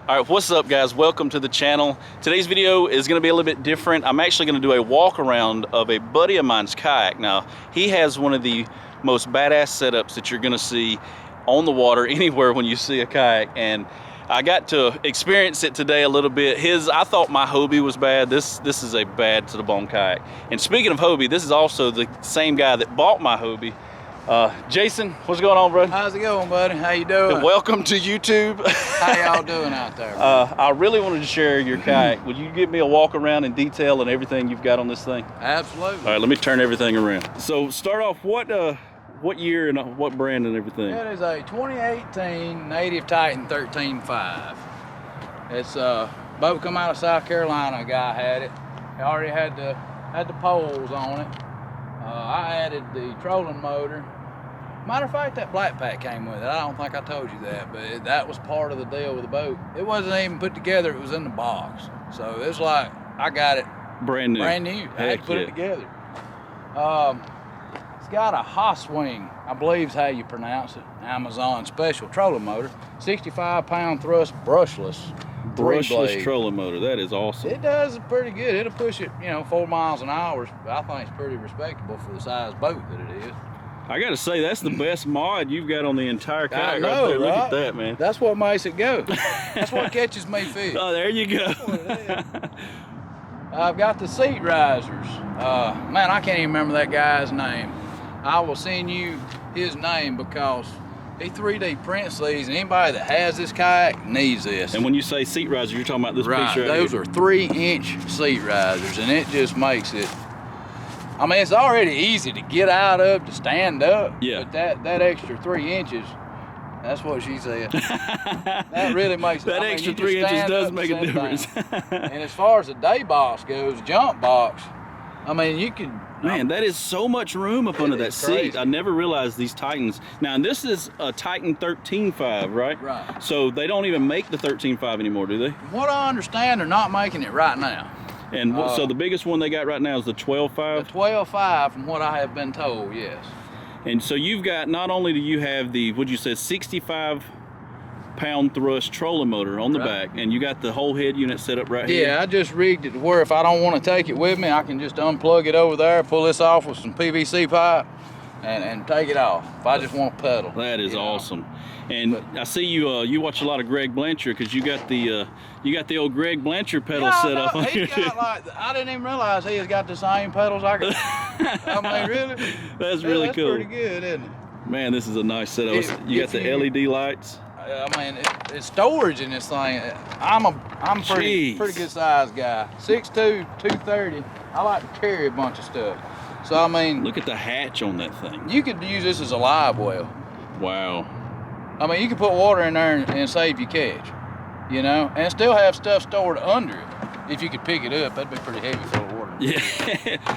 All right, what's up guys? Welcome to the channel. Today's video is gonna be a little bit different. I'm actually gonna do a walk around of a buddy of mine's kayak. Now, he has one of the most badass setups that you're gonna see on the water anywhere when you see a kayak, and I got to experience it today a little bit. I thought my Hobie was bad. This is a bad to the bone kayak. And speaking of Hobie, this is also the same guy that bought my Hobie. Jason, what's going on, bro? How's it going, buddy? How you doing? Welcome to YouTube. How y'all doing out there? I really wanted to share your kayak. Would you give me a walk around in detail and everything you've got on this thing? Absolutely. All right, let me turn everything around. So start off, what year and what brand and everything? It is a 2018 Native Titan 13.5. It's a boat come out of South Carolina. A guy had it. He already had the poles on it. I added the trolling motor. Matter of fact, that black pack came with it. I don't think I told you that, but that was part of the deal with the boat. It wasn't even put together, it was in the box. So it's like, I got it brand new. Brand new. I had to put it together. It's got a Hoswing, I believe is how you pronounce it, Amazon special trolling motor. 65-pound thrust brushless. Brushless trolling motor, that is awesome. It does pretty good. It'll push it, 4 miles an hour. I think it's pretty respectable for the size boat that it is. I gotta say, that's the best mod you've got on the entire kayak. I know, right there. Look right? at that, man. That's what makes it go. That's what catches me fish. Oh, there you go. I've got the seat risers. Man, I can't even remember that guy's name. I will send you his name because he 3D prints these, and anybody that has this kayak needs this. And when you say seat riser, you're talking about this piece right Those here. are 3-inch seat risers, and it just makes it, I mean, it's already easy to get out of, to stand up. Yeah. But that extra 3 inches, that's what she said. That really makes it. That extra 3 inches does make a difference. And as far as the day box goes, jump box, I mean, you could. Man, that is so much room up under that crazy. seat. I never realized these Titans. Now, and this is a Titan 13.5, right? Right. So they don't even make the 13.5 anymore, do they? From what I understand, they're not making it right now. And so the biggest one they got right now is the 12.5? The 12.5, from what I have been told, yes. And so you've got, not only do you have the, what'd you say, 65-pound thrust trolling motor on the back, and you got the whole head unit set up right here. Yeah, I just rigged it to where if I don't want to take it with me, I can just unplug it over there, pull this off with some PVC pipe, and take it off if I just want to pedal. That is awesome. And I see you watch a lot of Greg Blanchard, because you got the old Greg Blanchard pedal set up on here. He's got like, I didn't even realize he has got the same pedals I got. I mean, really? That's really cool. That's pretty good, isn't it? Man, this is a nice setup. You got the LED lights. I mean, it's storage in this thing. I'm a pretty good sized guy. 6'2", 230. I like to carry a bunch of stuff. So I mean, look at the hatch on that thing. You could use this as a live well. Wow. I mean, you can put water in there and save your catch, and still have stuff stored under it. If you could pick it up, that'd be pretty heavy full of water. Yeah.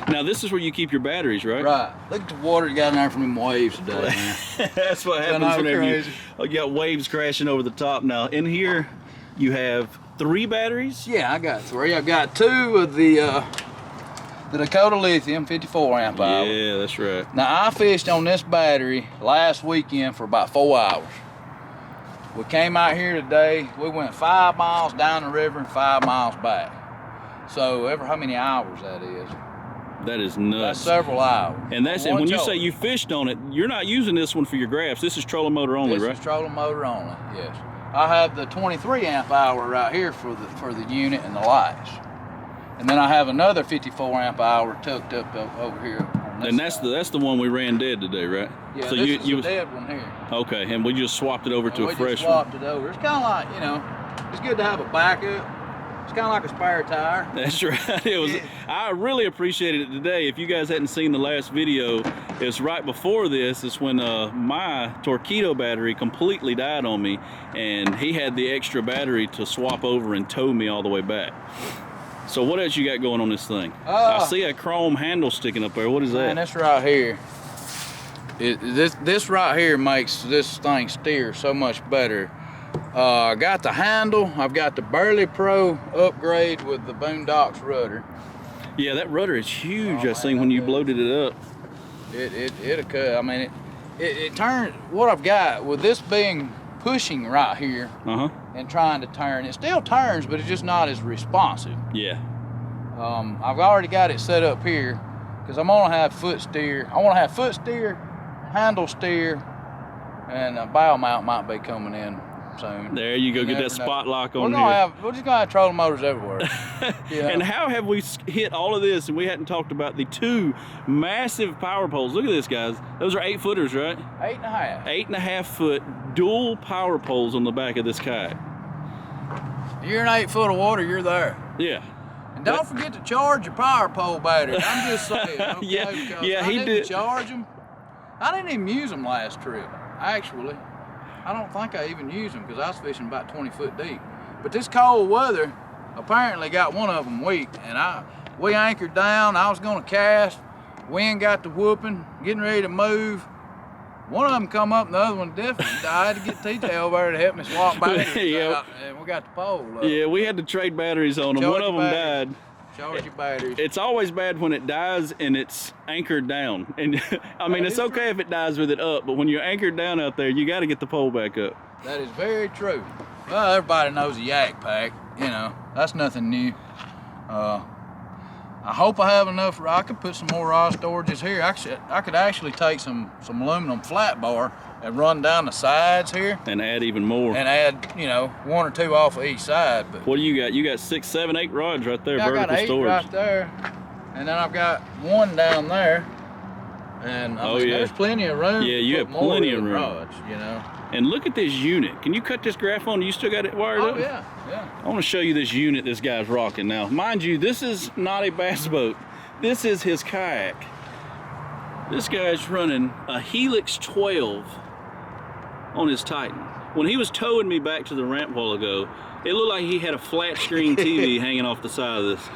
Now this is where you keep your batteries, right? Right. Look at the water you got in there from them waves today, man. That's what happens whenever you got waves crashing over the top. Now in here, you have 3 batteries? Yeah, I got 3. I've got 2 of the Dakota Lithium 54 amp hour. Yeah, that's right. Now I fished on this battery last weekend for about 4 hours. We came out here today, we went 5 miles down the river and 5 miles back. So ever how many hours that is? That is nuts. That's several hours. And when you say you fished on it, you're not using this one for your graphs. This is trolling motor only, right? This is trolling motor only, yes. I have the 23 amp hour right here for the unit and the lights. And then I have another 54 amp hour tucked up over here. And that's the one we ran dead today, right? Yeah, so this is the dead one here. Okay, and we just swapped it over to a fresh one. We just swapped it over. It's kind of like, it's good to have a backup. It's kind of like a spare tire. That's right. I really appreciated it today. If you guys hadn't seen the last video, it's right before this. It's when my Torpedo battery completely died on me, and he had the extra battery to swap over and tow me all the way back. So what else you got going on this thing? I see a chrome handle sticking up there. What is that? Man, this right here. This right here makes this thing steer so much better. I got the handle. I've got the Burley Pro upgrade with the Boondocks rudder. Yeah, that rudder is huge. I seen when you bloated it up. It'll cut. I mean, it turns. What I've got with this being pushing right here and trying to turn. It still turns, but it's just not as responsive. Yeah. I've already got it set up here because I'm gonna have foot steer. I want to have foot steer, handle steer, and a bow mount might be coming in soon. There you go. Get that spot lock on here. We're just gonna have trolling motors everywhere. Yeah. And how have we hit all of this and we hadn't talked about the 2 massive power poles? Look at this, guys. Those are 8-footers, right? 8.5. 8.5-foot dual power poles on the back of this kayak. You're in 8 foot of water, you're there. Yeah. And don't forget to charge your power pole batteries. I'm just saying. Okay? Yeah, I he did. Charge them. I didn't even use them last trip, actually. I don't think I even used them because I was fishing about 20 foot deep. But this cold weather apparently got one of them weak, and we anchored down. I was going to cast. Wind got to whooping, getting ready to move. One of them come up, and the other one definitely died. To get T-Tail over there to help me swap batteries out, and we got the pole up. Yeah, we had to trade batteries on them. One of them died. Charge your batteries. It's always bad when it dies and it's anchored down. And I mean, it's okay if it dies with it up, but when you're anchored down out there, you got to get the pole back up. That is very true. Well, everybody knows a Yak pack. You know, that's nothing new. I hope I have enough. I could put some more rod storages here. I could actually take some aluminum flat bar and run down the sides here. And add even more. And add, you know, 1 or 2 off of each side. But what do you got? You got 6, 7, 8 rods right there, yeah, vertical I got 8 storage. right there. And then I've got 1 down there. And I mean, there's plenty of room. Yeah, you have plenty of room. Rods, you know. And look at this unit. Can you cut this graph on? You still got it wired up? Oh, yeah, yeah. I want to show you this unit this guy's rocking now. Mind you, this is not a bass boat. This is his kayak. This guy's running a Helix 12 on his Titan. When he was towing me back to the ramp a while ago, it looked like he had a flat screen TV hanging off the side of this.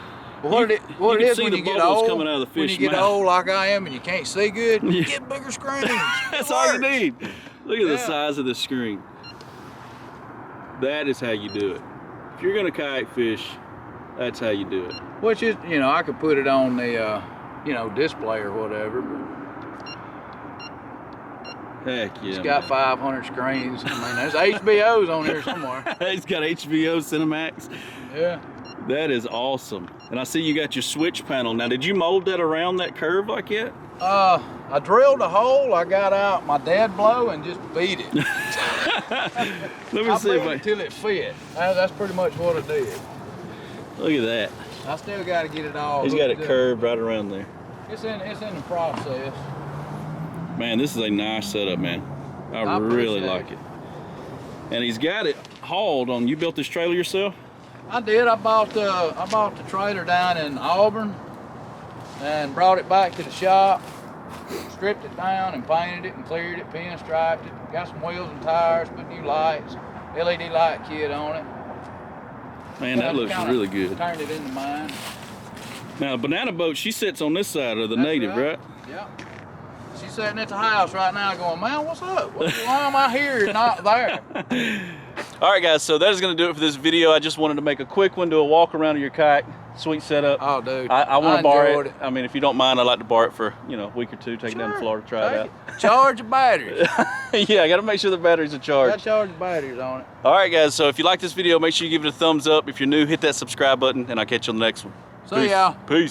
Well, what it is when you get old, coming out of the fish when you get mouth. old like I am and you can't see good, you get bigger screens. That's all you need. Look at the size of this screen. That is how you do it. If you're gonna kayak fish, that's how you do it. Which is, you know, I could put it on the, you know, display or whatever. But heck yeah. It's got 500 screens. I mean, there's HBOs on here somewhere. He's got HBO Cinemax. Yeah. That is awesome. And I see you got your switch panel. Now, did you mold that around that curve like that? I drilled a hole. I got out my dead blow and just beat it. Let me see if I... until it fit. That's pretty much what I did. Look at that. I still got to get it all. He's got it curved right around there. It's in the process. Man, this is a nice setup, man. I really like it. And he's got it hauled on. You built this trailer yourself? I did. I bought the trailer down in Auburn and brought it back to the shop, stripped it down and painted it and cleared it, pinstriped it, got some wheels and tires, put new lights, LED light kit on it. Man, that looks really good. Turned it into mine. Now, Banana Boat, she sits on this side of the native, right? Yeah. She's sitting at the house right now going, man, what's up? Why am I here and not there? All right, guys, so that is going to do it for this video. I just wanted to make a quick one, do a walk around of your kayak. Sweet setup. Oh, dude. I want to borrow it. I mean, if you don't mind, I'd like to borrow it for, you know, a week or two, take it down to Florida, try it out. Charge the batteries. Yeah, I got to make sure the batteries are charged. Got to charge the batteries on it. All right, guys, so if you like this video, make sure you give it a thumbs up. If you're new, hit that subscribe button, and I'll catch you on the next one. See y'all. Peace.